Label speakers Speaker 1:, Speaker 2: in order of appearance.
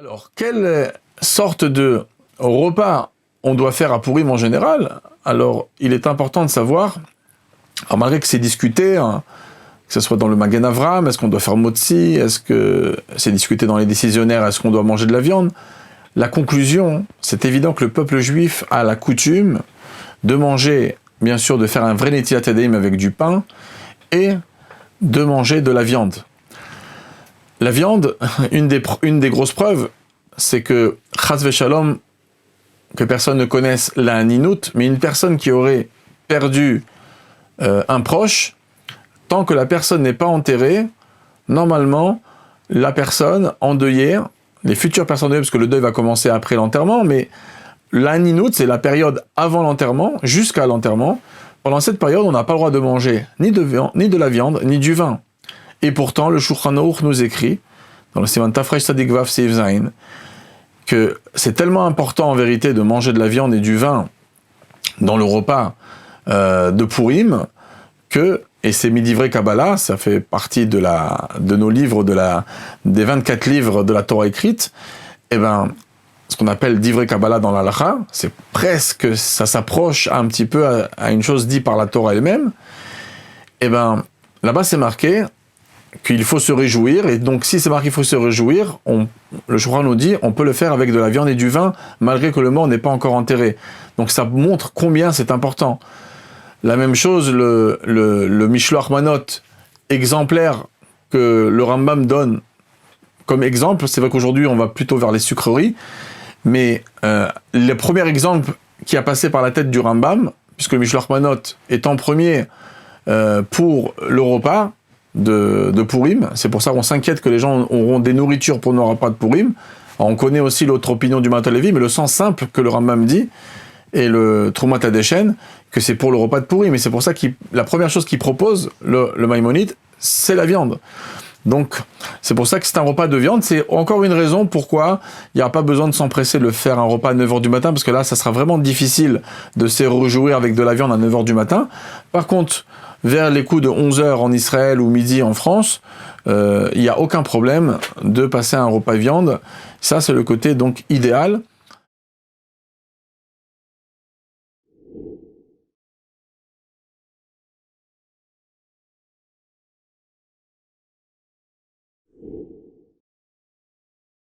Speaker 1: Alors, quelle sorte de repas on doit faire à Pourim en général? Alors, il est important de savoir, alors malgré que c'est discuté, hein, que ce soit dans le Magen Avraham, est-ce qu'on doit faire motzi, est-ce que c'est discuté dans les décisionnaires, est-ce qu'on doit manger de la viande? La conclusion, c'est évident que le peuple juif a la coutume de manger, bien sûr, de faire un vrai netilat yadayim avec du pain et de manger de la viande. La viande, une des grosses preuves, c'est que, chas v'shalom, que personne ne connaisse la ninout, mais une personne qui aurait perdu un proche, tant que la personne n'est pas enterrée, normalement, la personne endeuillée, les futures personnes endeuillées, parce que le deuil va commencer après l'enterrement, mais la ninout, c'est la période avant l'enterrement, jusqu'à l'enterrement. Pendant cette période, on n'a pas le droit de manger ni de la viande, ni du vin. Et pourtant, le Shulchan Aruch nous écrit, dans le Siman Tafresh Tzadik Vav Seif Zayin, que c'est tellement important en vérité de manger de la viande et du vin dans le repas de Pourim, que, et c'est Midivrei Kabbalah, ça fait partie de nos livres, des 24 livres de la Torah écrite, et ben, ce qu'on appelle Divrei Kabbalah dans l'Halacha, c'est presque, ça s'approche un petit peu à une chose dite par la Torah elle-même, et ben, là-bas c'est marqué qu'il faut se réjouir, et donc si c'est marqué qu'il faut se réjouir, le Shulchan nous dit, on peut le faire avec de la viande et du vin, malgré que le mort n'est pas encore enterré. Donc ça montre combien c'est important. La même chose, le Mishloach Manot exemplaire que le Rambam donne comme exemple, c'est vrai qu'aujourd'hui on va plutôt vers les sucreries, mais le premier exemple qui a passé par la tête du Rambam, puisque le Mishloach Manot est en premier pour le repas de Pourim, c'est pour ça qu'on s'inquiète que les gens auront des nourritures pour nos repas de Pourim. Alors, on connaît aussi l'autre opinion du Matot Levi, mais le sens simple que le Rambam dit, et le Troumat Hadeshen, que c'est pour le repas de Pourim, et c'est pour ça que la première chose qu'il propose, le Maïmonide, c'est la viande. Donc, c'est pour ça que c'est un repas de viande, c'est encore une raison pourquoi il n'y a pas besoin de s'empresser de faire un repas à 9h du matin, parce que là, ça sera vraiment difficile de se réjouir avec de la viande à 9h du matin. Par contre, vers les coups de 11h en Israël ou midi en France, il n'y a aucun problème de passer un repas viande. Ça, c'est le côté donc idéal.